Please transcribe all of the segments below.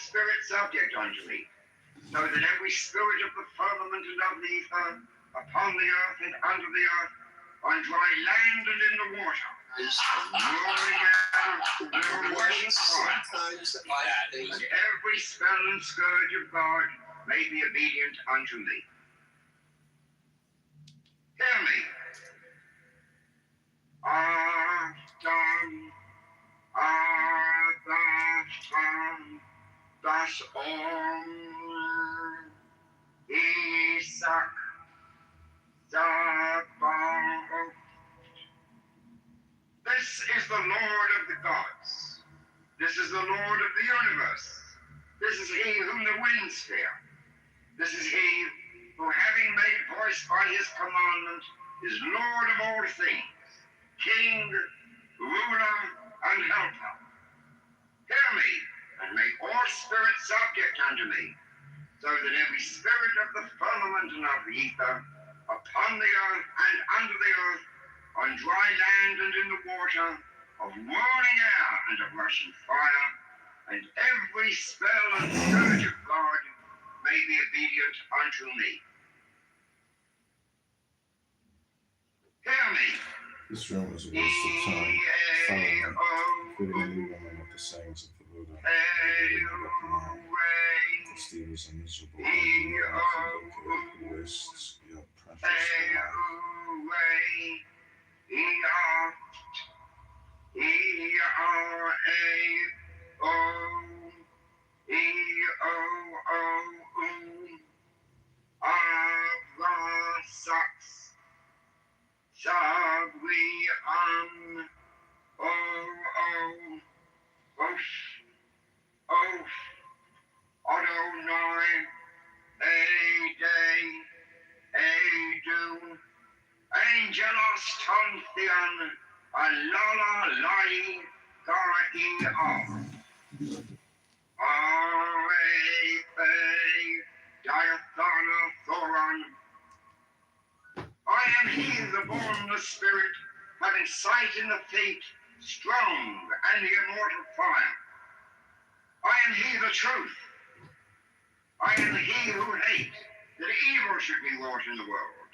spirit subject unto me, so that every spirit of the firmament and of the ether, upon the earth and under the earth, on dry land and in the water, roaring out the worship Christ, and every spell and scourge of God may be obedient unto me. Hear me. Das Isaac, Sabaoth. This is the Lord of the gods. This is the Lord of the universe. This is he whom the winds fear. This is he who, having made voice by his commandment, is Lord of all things, King, ruler, and helper. Hear me, and make all spirits subject unto me, so that every spirit of the firmament and of the ether, upon the earth and under the earth, on dry land and in the water, of whirling air and of rushing fire, and every spell and scourge of God may be obedient unto me. Hear me. This room is a waste of time. Follow me, including anyone with the sayings of the Buddha. The Steve is a miserable who wastes your precious life. Angelos Tontheon, Alala Lai Gar-E-R. Diathana Thoron. I am he, the bornless spirit, having sight in the feet, strong and the immortal fire. I am he, the truth. I am he who hates that evil should be wrought in the world.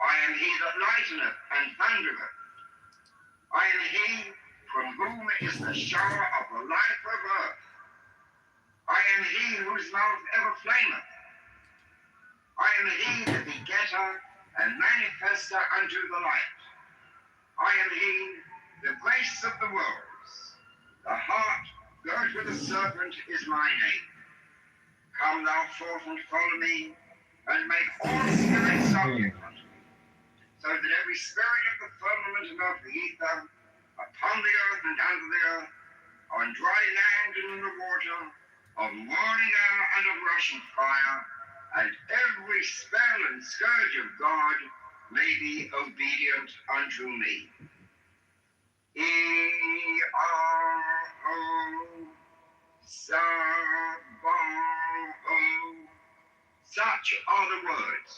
I am he that lighteneth and thundereth. I am he from whom is the shower of the life of earth. I am he whose mouth ever flameth. I am he the begetter and manifester unto the light. I am he, the grace of the worlds. The heart girt with a serpent is my name. Come thou forth and follow me, and make all spirits subject unto me, so that every spirit of the firmament and of the ether, upon the earth and under the earth, on dry land and in the water, of whirling air and of rushing fire, and every spell and scourge of God may be obedient unto me. Such are the words.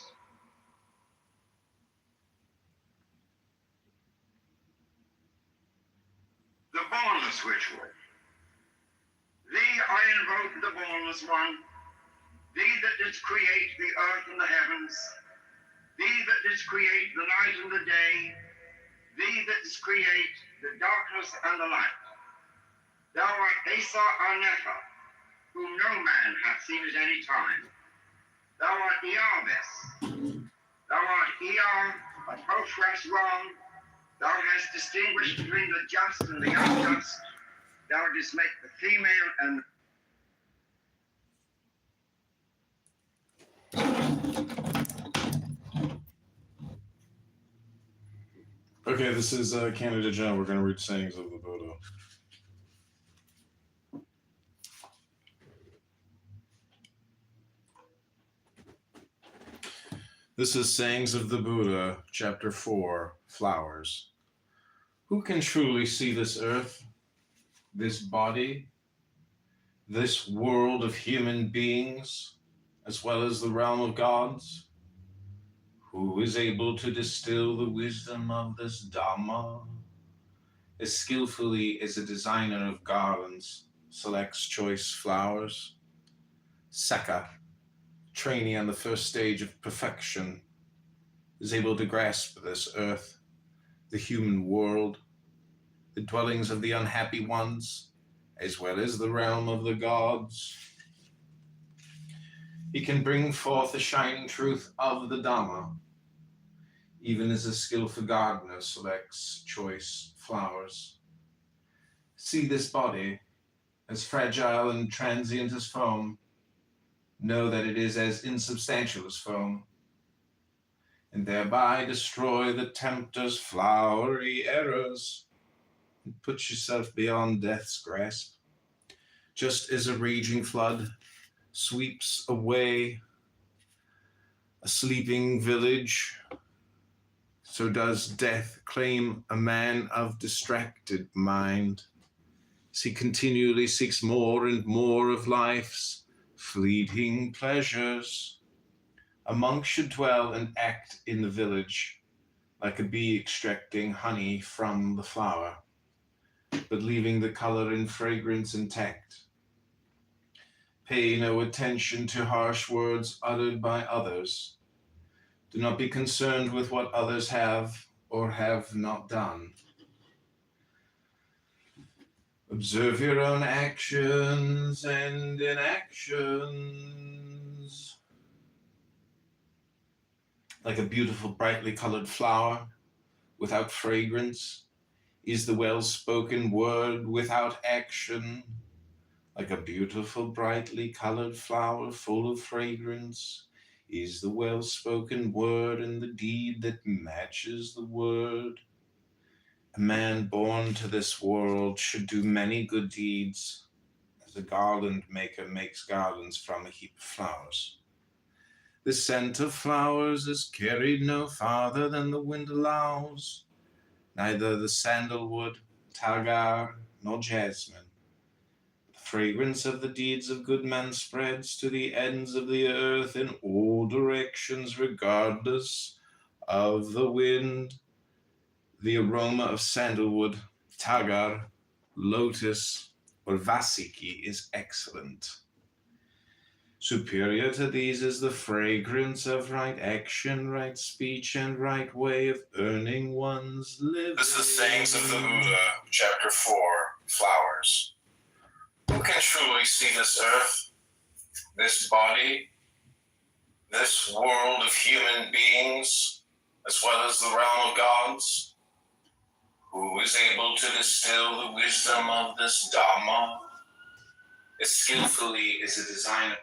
The bornless ritual. Thee I invoke, the bornless one, thee that didst create the earth and the heavens, thee that didst create the night and the day, thee that didst create the darkness and the light. Thou art Asa Arnetha, whom no man hath seen at any time. Thou art Earbes. Thou art Ear, a Hophras wrong. Thou hast distinguished between the just and the unjust. Thou didst make the female and Okay, this is Canada Joe. We're going to read sayings of the Buddha. This is Sayings of the Buddha, Chapter 4, Flowers. Who can truly see this earth, this body, this world of human beings, as well as the realm of gods? Who is able to distill the wisdom of this Dhamma as skillfully as a designer of garlands selects choice flowers. Seka, trainee on the first stage of perfection, is able to grasp this earth, the human world, the dwellings of the unhappy ones, as well as the realm of the gods. He can bring forth the shining truth of the Dhamma, even as a skillful gardener selects choice flowers. See this body, as fragile and transient as foam. Know that it is as insubstantial as foam, and thereby destroy the tempter's flowery errors, and put yourself beyond death's grasp. Just as a raging flood sweeps away a sleeping village, so does death claim a man of distracted mind, as he continually seeks more and more of life's fleeting pleasures. A monk should dwell and act in the village, like a bee extracting honey from the flower, but leaving the color and fragrance intact. Pay no attention to harsh words uttered by others. Do not be concerned with what others have or have not done. Observe your own actions and inactions. Like a beautiful, brightly colored flower without fragrance is the well-spoken word without action. Like a beautiful, brightly colored flower full of fragrance is the well-spoken word and the deed that matches the word. A man born to this world should do many good deeds, as a garland maker makes garlands from a heap of flowers. The scent of flowers is carried no farther than the wind allows, neither the sandalwood, tagar, nor jasmine. The fragrance of the deeds of good men spreads to the ends of the earth in all directions, regardless of the wind. The aroma of sandalwood, tagar, lotus, or vasiki is excellent. Superior to these is the fragrance of right action, right speech, and right way of earning one's living. This is the sayings of the Buddha, Chapter 4, Flowers. Who can truly see this earth, this body, this world of human beings, as well as the realm of gods? Who is able to distill the wisdom of this Dhamma as skillfully as a designer?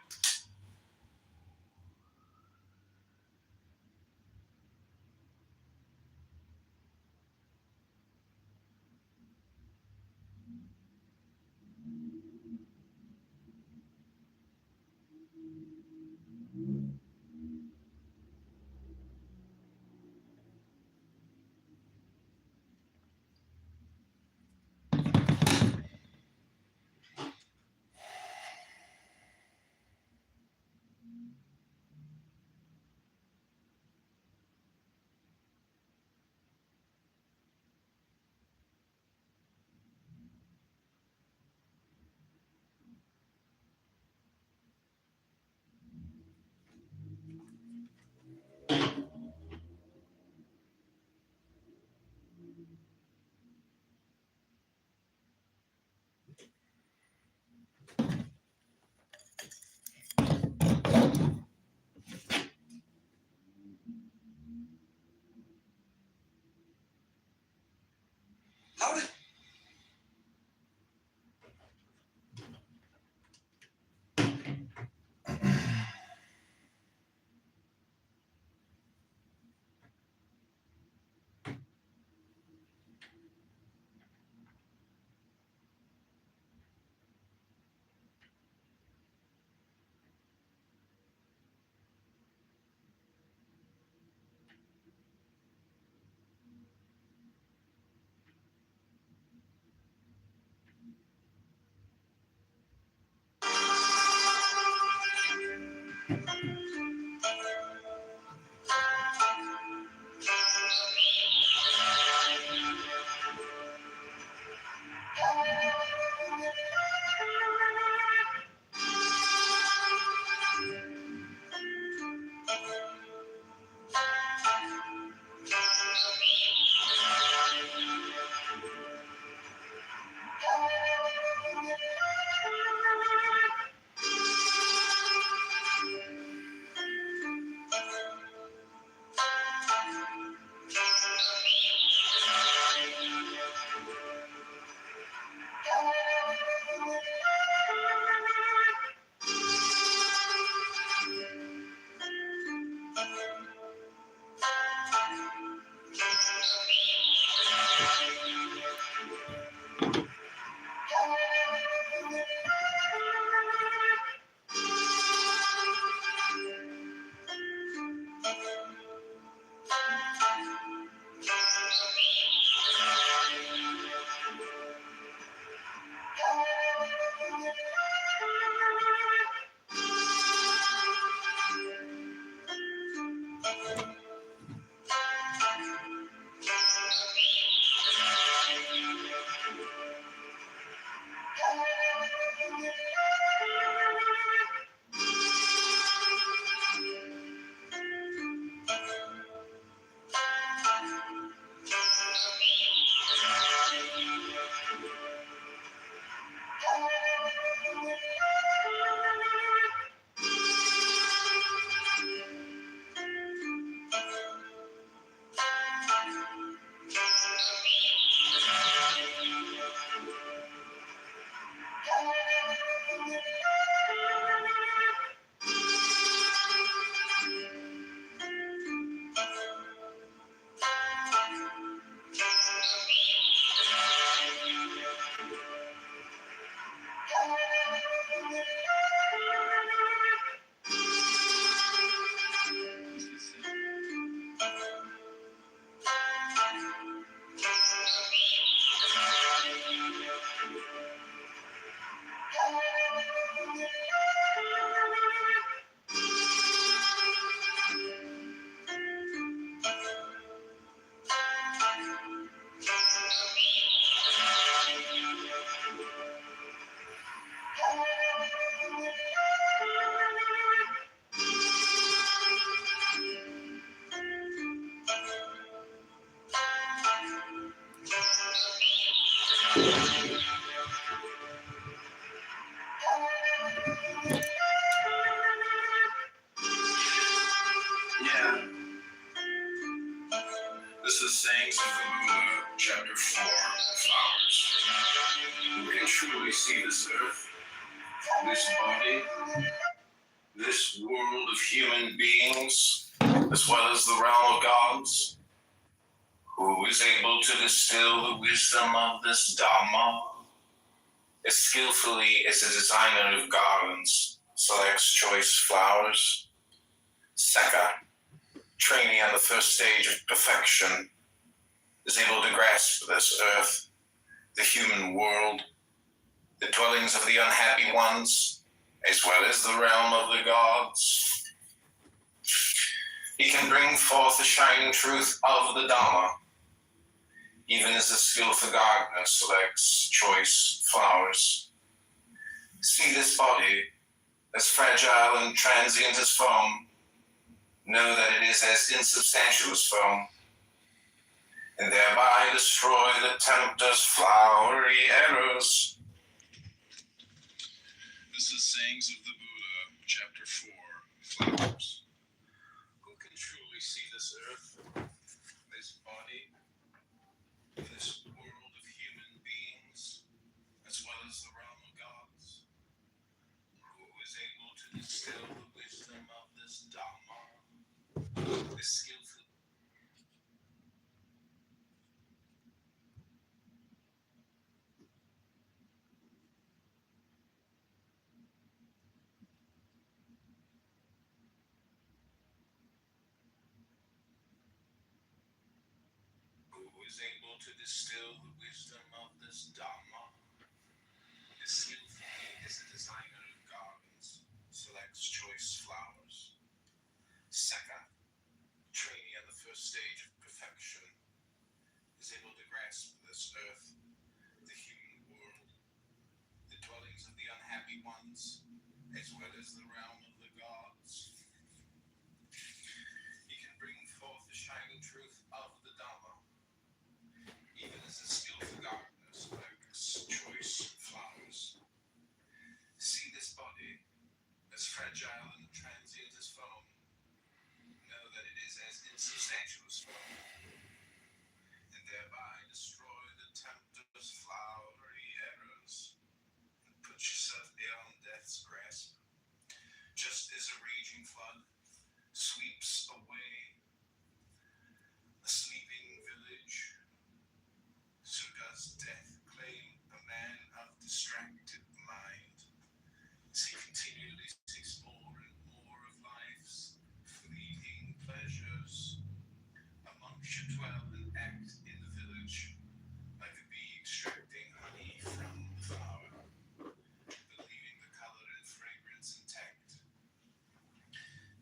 Yeah. This is Sayings of the Buddha, Chapter 4, Flowers. Who can truly see this earth, this body, this world of human beings, as well as the realm of gods? Who is able to distill the wisdom of this Dhamma? As skillfully as a designer of garlands selects choice flowers, Seka, trainee on the first stage of perfection, is able to grasp this earth, the human world, the dwellings of the unhappy ones, as well as the realm of the gods. He can bring forth the shining truth of the Dhamma, even as the skillful gardener selects choice flowers. See this body, as fragile and transient as foam, know that it is as insubstantial as foam, and thereby destroy the tempter's flowery errors. This is Sayings of the Buddha, Chapter 4, Flowers. Who can truly see this earth, this body, this world of human beings, as well as the realm of gods? Who is able to distill the wisdom of this Dhamma, this skillful? Who is able to distill the wisdom of this Dhamma, as skillfully as a designer of gardens selects choice flowers? Seka, trainee on the first stage of perfection, is able to grasp this earth, the human world, the dwellings of the unhappy ones, as well as the realm of the gods. He can bring forth the shining truth of the Dhamma, even as a skillful gardener selects choice flowers. See this body, as fragile and transient as foam, know that it is as insubstantial as foam, and thereby destroy the tempter's flowery errors, and put yourself beyond death's grasp. Just as a raging flood sweeps away a sleeping village, so does death claim a man of distracted mind, as he continually seeks more and more of life's fleeting pleasures. A monk should dwell and act in the village, like a bee extracting honey from the flower, but leaving the color and fragrance intact.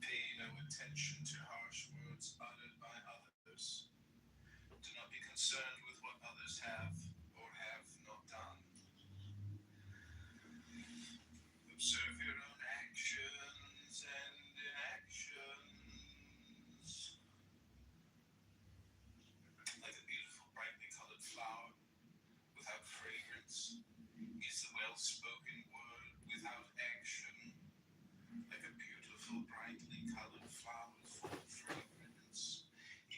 Pay no attention to harsh words uttered by others. Do not be concerned with what others have or have not done. Observe your own actions and inactions. Like a beautiful, brightly colored flower without fragrance is the well-spoken word without action. Like a beautiful, brightly colored flower full of fragrance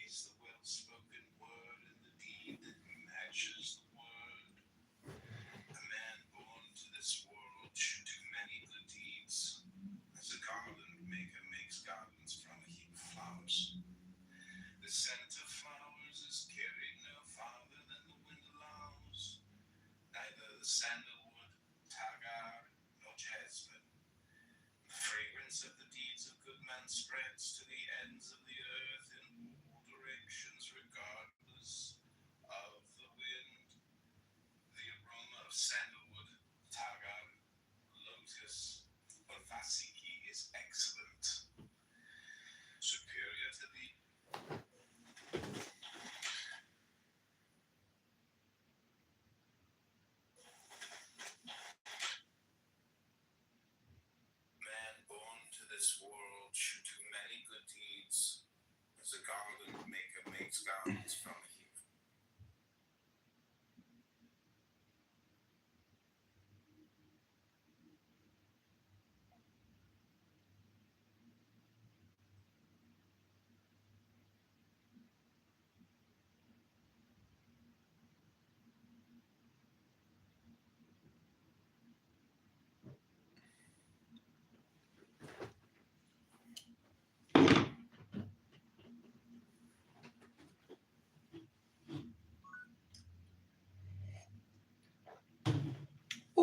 is the well-spoken word, and the deed that matches the word. A man born to this world should do many good deeds, as a garland maker makes gardens from a heap of flowers. The scent of flowers is carried no farther than the wind allows, neither the sandalwood, tagar, nor jasmine. The fragrance of the deeds of good men spreads to the ends of the earth in all directions, regardless of the wind. The aroma of sandalwood, tagar, lotus, or vasiki is excellent, superior to the man born to this world should do many good deeds, as a garland maker makes gardens from a heap.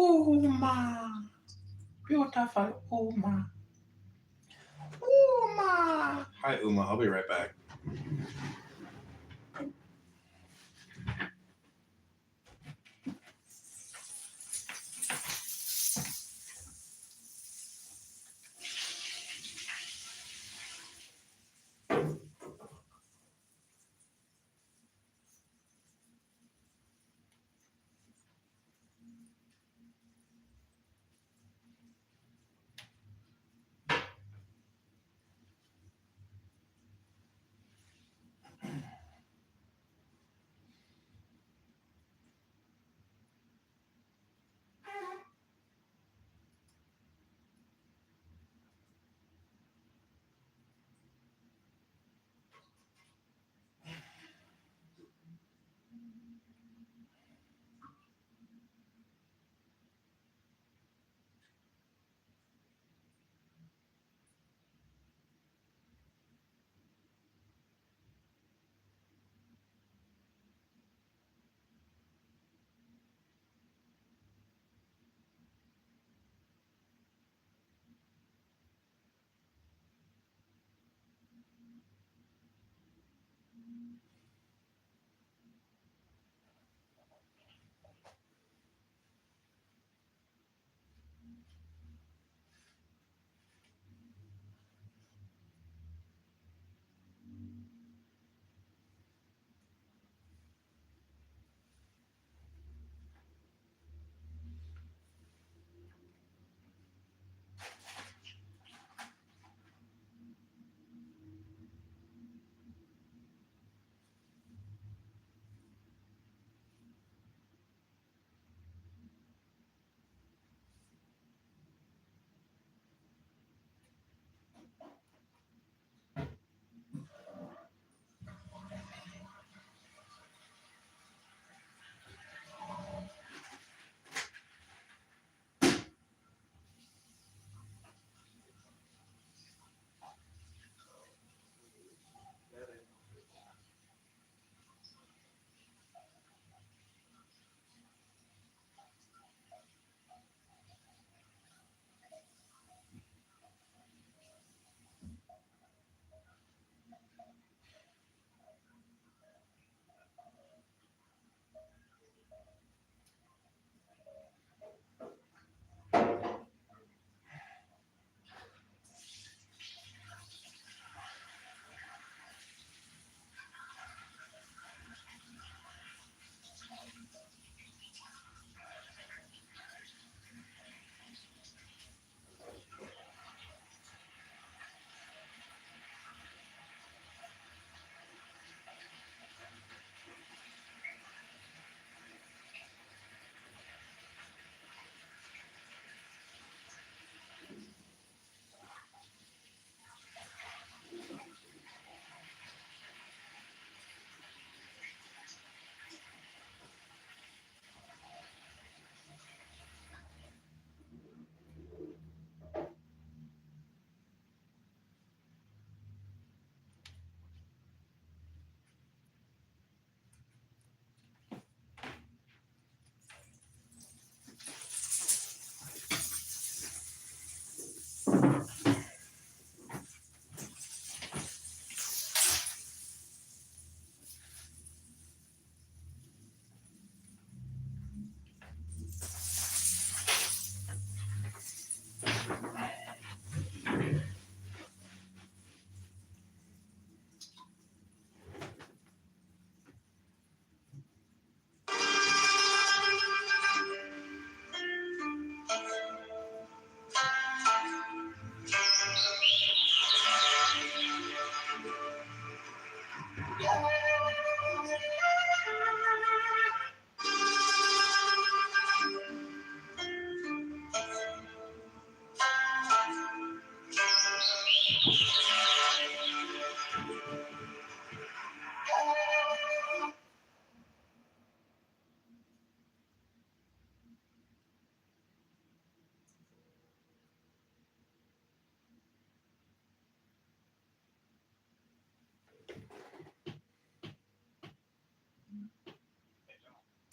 Uma. Beautiful Uma. Uma. Hi, Uma. I'll be right back.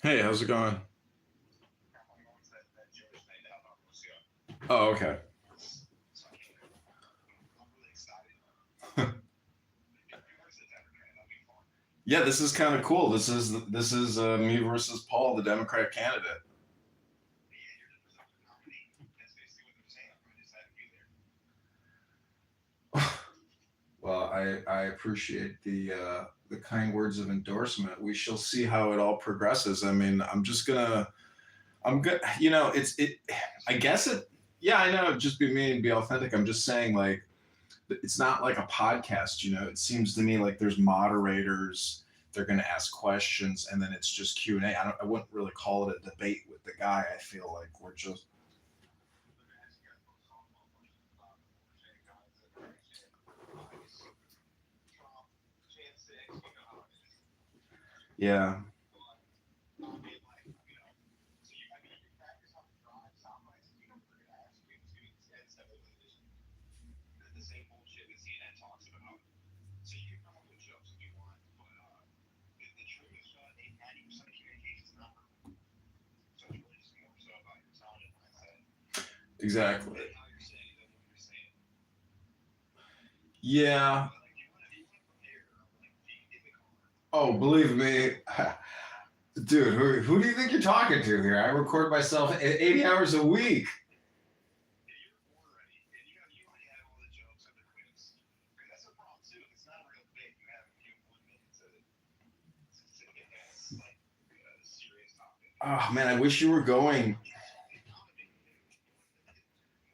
Hey, how's it going? Oh, okay. So I came there. I'm really excited. If you were a Democrat, that'd be fun. Yeah, this is kind of cool. This is me versus Paul, the Democrat candidate. But yeah, you're the presumptive nominee. That's basically what they're saying. I just had to be there. Well, I appreciate the kind words of endorsement. We shall see how it all progresses. I mean, I'm good. You know, it. I guess it. Yeah, I know. Just be me and be authentic. I'm just saying, like, it's not like a podcast. You know, it seems to me like there's moderators. They're going to ask questions, and then it's just Q and A. I wouldn't really call it a debate with the guy. I feel like we're just. They're gonna ask you guys both softball questions about the saying guys that are saying ICE, Trump, Jan 6, you know how it is. Yeah. But I mean, like, so you, I mean, you can practice how to drive sound bites. You know what they're gonna ask you. It's gonna be the same bullshit that CNN talks about. So you can come up with jokes if you want, but the truth is, 90% of communication is not verbal. So it's really just more so about your tone and mindset Exactly. and how you're saying it and what you're saying. Yeah. But like, if you want to prepare, like, you can get the car. Oh, believe me, dude. Who do you think you're talking to here? I record myself 80 hours a week. If you record already, and you already have all the jokes and the quips, because that's a problem too. If it's not a real bit, you have 1 minute to get past like a serious topic. Oh man, I wish you were going. It's fucking dominating.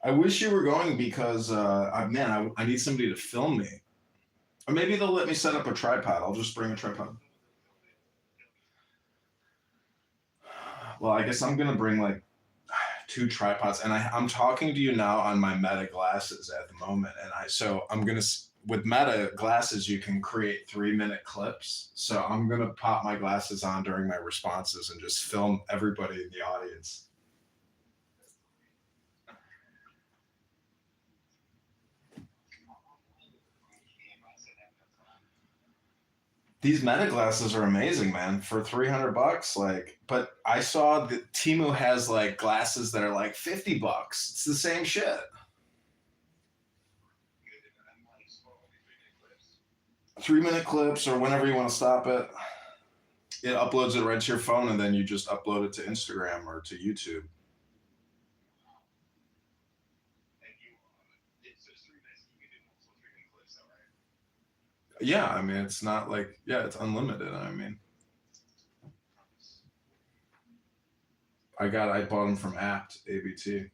I wish you were going because, man, I need somebody to film me. Or maybe they'll let me set up a tripod. I'll just bring a tripod. Well, I guess I'm gonna bring like two tripods, and I'm talking to you now on my Meta glasses at the moment, and I'm gonna with Meta glasses you can create 3-minute clips. So I'm gonna pop my glasses on during my responses and just film everybody in the audience. These Meta glasses are amazing, man. For $300, like, but I saw that Timu has like glasses that are like $50. It's the same shit. 3-minute clips, or whenever you want to stop it. It uploads it right to your phone, and then you just upload it to Instagram or to YouTube. Yeah, I mean, it's not like, yeah, it's unlimited. I mean, I bought them from Apt ABT.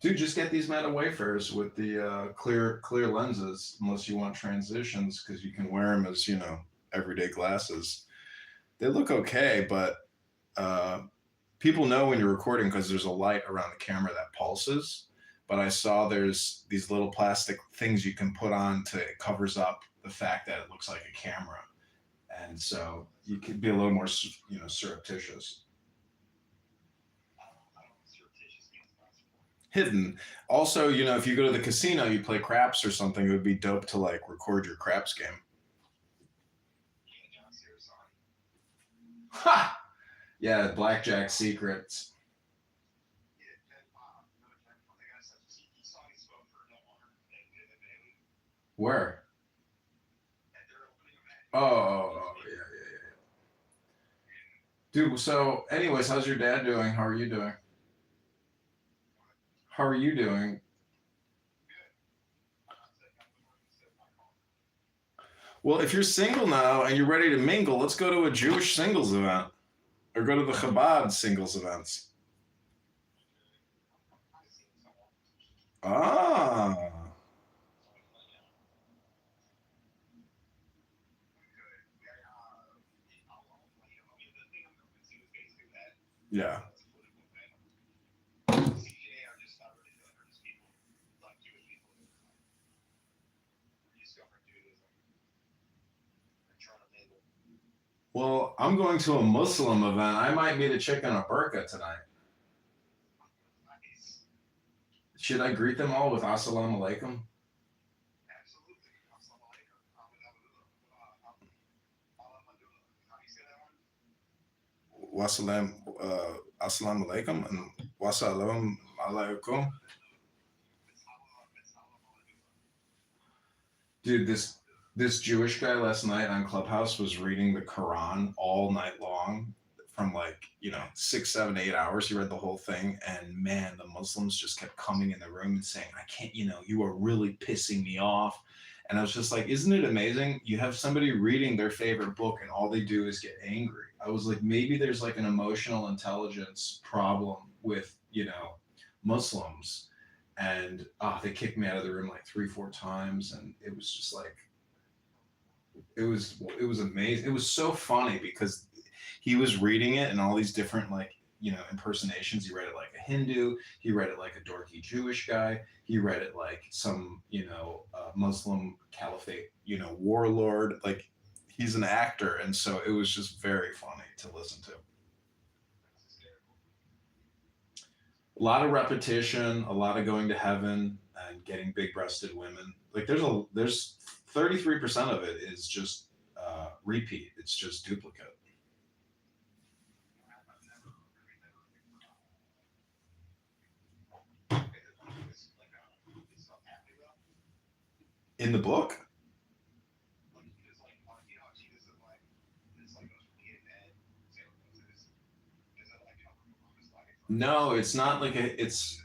Dude, just get these Meta wafers with the clear lenses, unless you want transitions, because you can wear them as everyday glasses. They look okay, but people know when you're recording because there's a light around the camera that pulses. But I saw there's these little plastic things you can put on to it covers up the fact that it looks like a camera, and so you can be a little more surreptitious. Hidden. Also, if you go to the casino, you play craps or something, it would be dope to like record your craps game. Ha! Yeah, blackjack secrets. Where? Oh, yeah. Dude, so anyways, how's your dad doing? How are you doing? How are you doing? Well, if you're single now and you're ready to mingle, let's go to a Jewish singles event. Or go to the Chabad singles events. Ah. Yeah. Well, I'm going to a Muslim event. I might meet a chick in a burqa tonight. Should I greet them all with Assalamu alaikum? Wassalam, assalamu alaikum and wasalam alaikum. Dude, this Jewish guy last night on Clubhouse was reading the Quran all night long from like, 6, 7, 8 hours. He read the whole thing, and man, the Muslims just kept coming in the room and saying, I can't, you are really pissing me off. And I was just like, isn't it amazing? You have somebody reading their favorite book and all they do is get angry. I was like, maybe there's like an emotional intelligence problem with, Muslims. And they kicked me out of the room like 3, 4 times, and it was just like it was amazing. It was so funny because he was reading it in all these different like impersonations. He read it like a Hindu, he read it like a dorky Jewish guy, he read it like some Muslim caliphate warlord. Like, he's an actor, and so it was just very funny to listen to. A lot of repetition, a lot of going to heaven and getting big-breasted women. Like, there's 33% of it is just repeat. It's just duplicate. In the book? No, it's not like it's.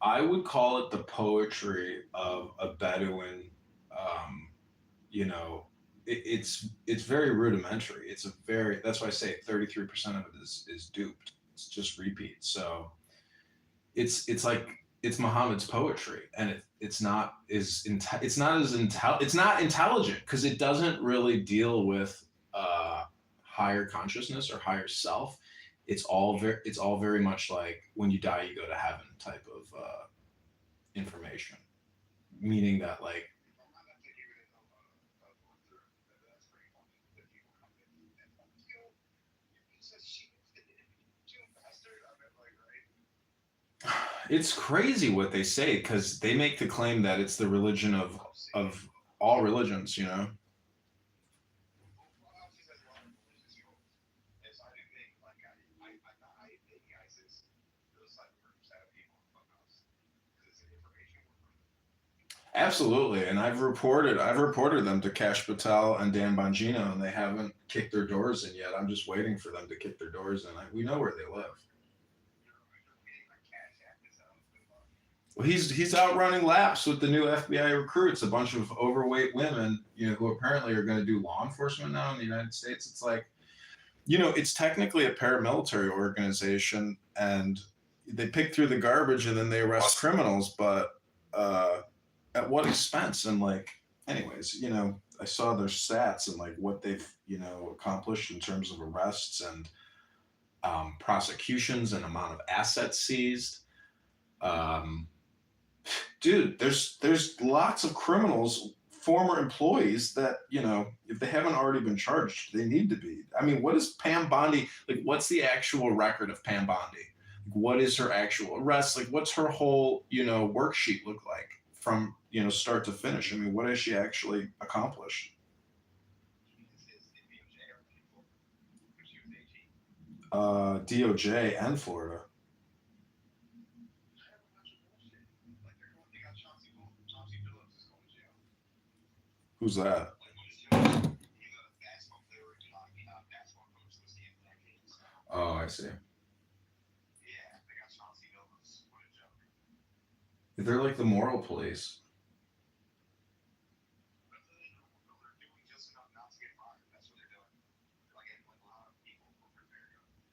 I would call it the poetry of a Bedouin. Um, you know, it's very rudimentary. It's a very That's why I say 33% of it is duped. It's just repeat. So it's like it's Muhammad's poetry, and it's not intelligent because it doesn't really deal with higher consciousness or higher self. It's all very much like when you die you go to heaven type of information, meaning that like it's crazy what they say because they make the claim that it's the religion of all religions. Absolutely, and I've reported them to Cash Patel and Dan Bongino, and they haven't kicked their doors in yet. I'm just waiting for them to kick their doors in. We know where they live. Well, he's out running laps with the new FBI recruits, a bunch of overweight women, who apparently are going to do law enforcement now in the United States. It's like, it's technically a paramilitary organization, and they pick through the garbage and then they arrest criminals, but at what expense? And like, anyways, I saw their stats and like what they've accomplished in terms of arrests and prosecutions and amount of assets seized. Um, Dude, there's lots of criminals, former employees that if they haven't already been charged, they need to be. I mean, what is Pam Bondi like? What's the actual record of Pam Bondi? Like, what is her actual arrest? Like, what's her whole worksheet look like from start to finish? I mean, what has she actually accomplished? DOJ and Florida. Who's that? Oh, I see. They're like the moral police.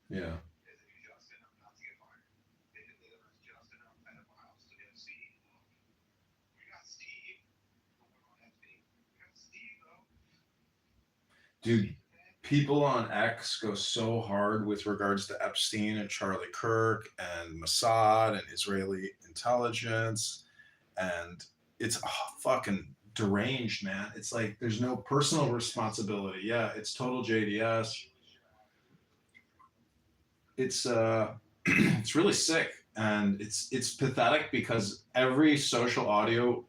Yeah. Dude, people on X go so hard with regards to Epstein and Charlie Kirk and Mossad and Israeli intelligence, and it's fucking deranged, man. It's like there's no personal responsibility. Yeah, it's total JDS. It's it's really sick, and it's pathetic because every social audio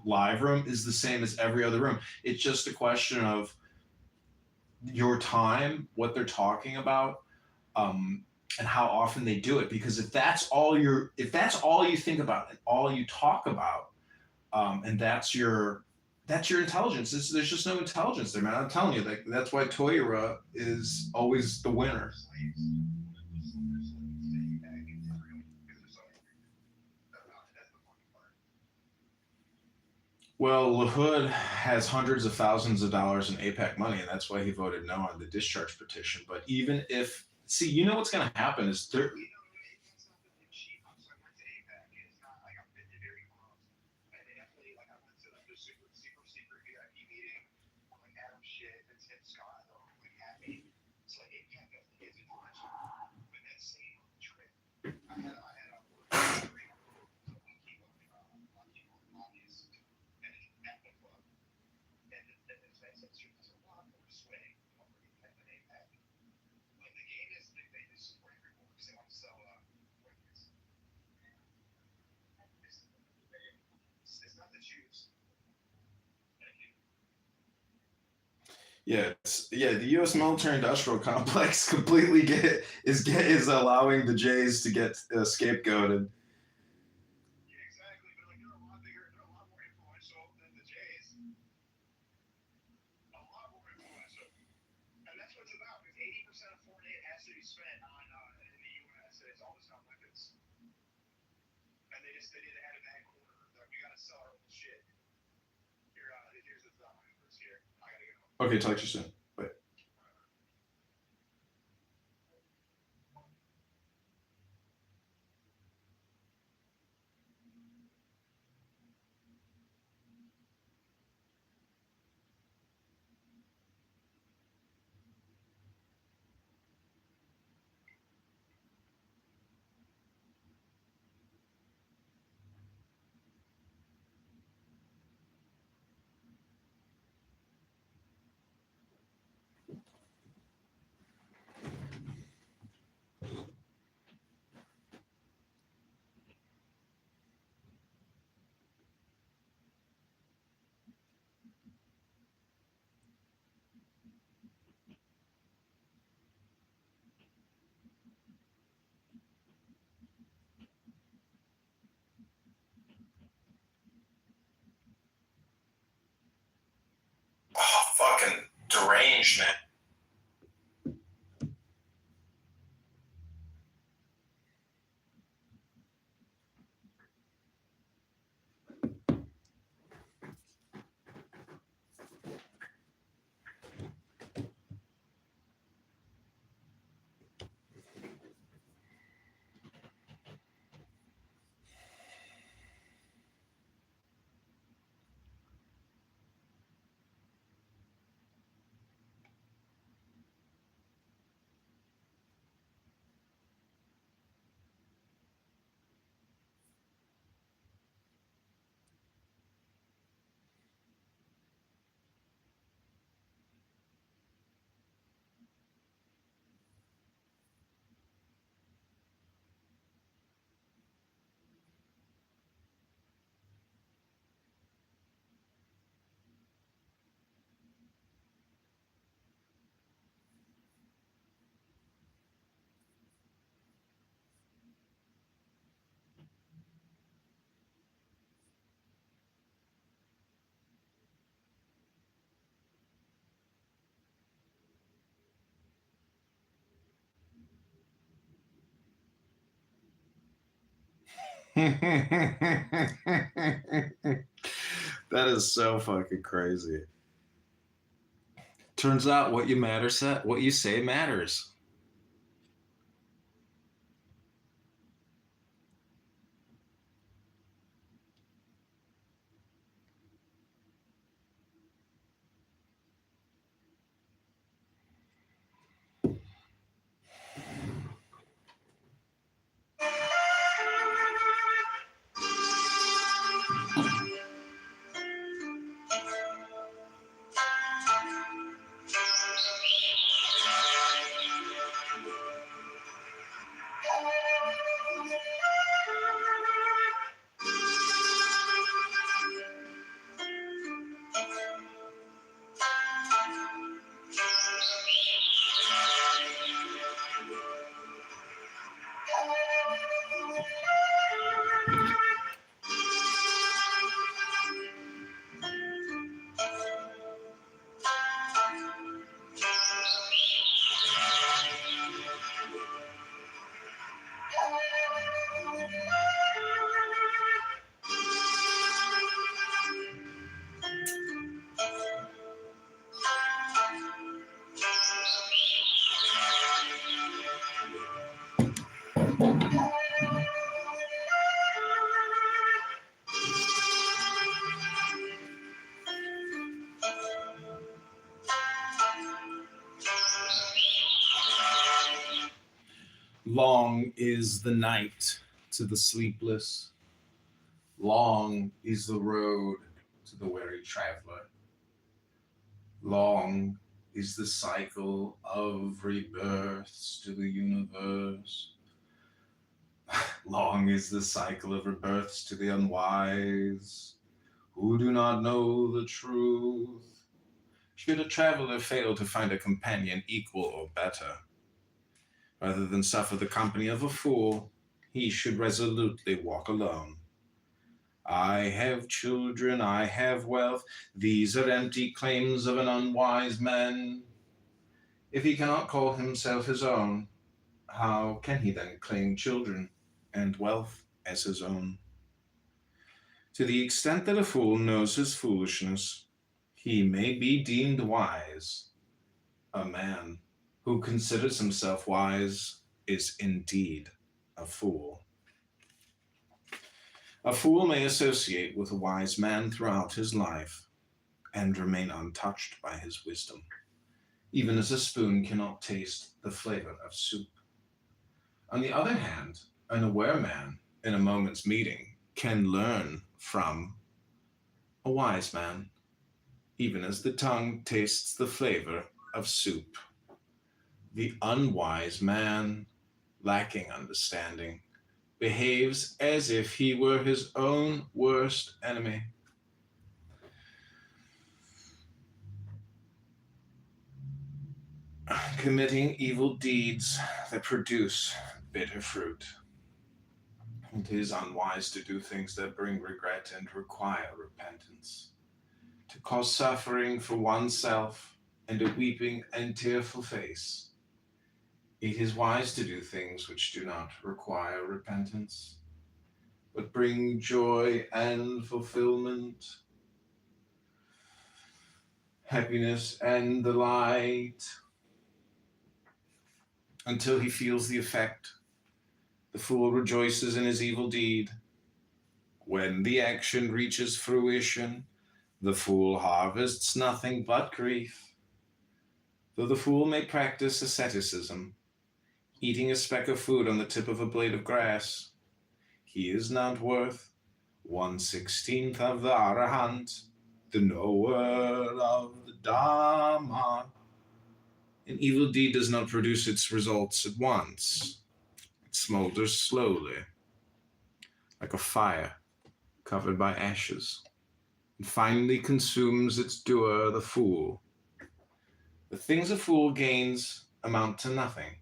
live room is the same as every other room. It's just a question of your time, what they're talking about, and how often they do it. Because if that's all you think about and all you talk about, and that's your intelligence. There's just no intelligence there, man. I'm telling you, that's why Toyota is always the winner. Well, LaHood has hundreds of thousands of dollars in APAC money, and that's why he voted no on the discharge petition. But even if, see, you know what's going to happen is there. Yeah, the U.S. military-industrial complex completely is allowing the Jays to get scapegoated. Okay, talk to you soon. Bye. Oh, fucking deranged, man. That is so fucking crazy. Turns out what you say matters. Long is the night to the sleepless. Long is the road to the weary traveler. Long is the cycle of rebirths to the universe. Long is the cycle of rebirths to the unwise, who do not know the truth. Should a traveler fail to find a companion equal or better, rather than suffer the company of a fool, he should resolutely walk alone. I have children, I have wealth, these are empty claims of an unwise man. If he cannot call himself his own, how can he then claim children and wealth as his own? To the extent that a fool knows his foolishness, he may be deemed wise. A man who considers himself wise is indeed a fool. A fool may associate with a wise man throughout his life and remain untouched by his wisdom, even as a spoon cannot taste the flavor of soup. On the other hand, an aware man in a moment's meeting can learn from a wise man, even as the tongue tastes the flavor of soup. The unwise man, lacking understanding, behaves as if he were his own worst enemy. Committing evil deeds that produce bitter fruit. It is unwise to do things that bring regret and require repentance. To cause suffering for oneself and a weeping and tearful face. It is wise to do things which do not require repentance, but bring joy and fulfillment, happiness and delight. Until he feels the effect, the fool rejoices in his evil deed. When the action reaches fruition, the fool harvests nothing but grief. Though the fool may practice asceticism, eating a speck of food on the tip of a blade of grass, he is not worth 1/16 of the Arahant, the knower of the Dhamma. An evil deed does not produce its results at once. It smolders slowly, like a fire covered by ashes, and finally consumes its doer, the fool. The things a fool gains amount to nothing,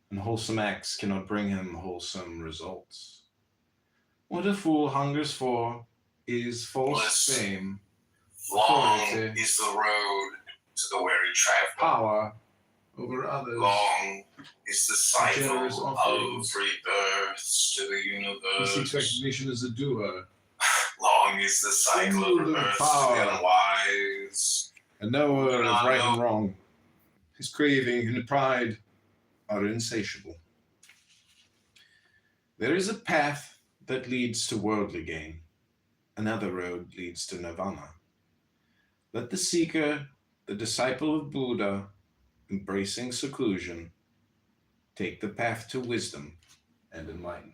and wholesome acts cannot bring him wholesome results. What a fool hungers for is false fame, Long authority, is the road to the weary traveler. power over others, Long is the generous cycle of offerings. rebirths to the He universe. seeks recognition as a doer, Long is the cycle of Full of rebirths to power. the unwise. a knower Do of not right know. and wrong. His craving and pride are insatiable. There is a path that leads to worldly gain. Another road leads to nirvana. Let the seeker, the disciple of Buddha, embracing seclusion, take the path to wisdom and enlightenment.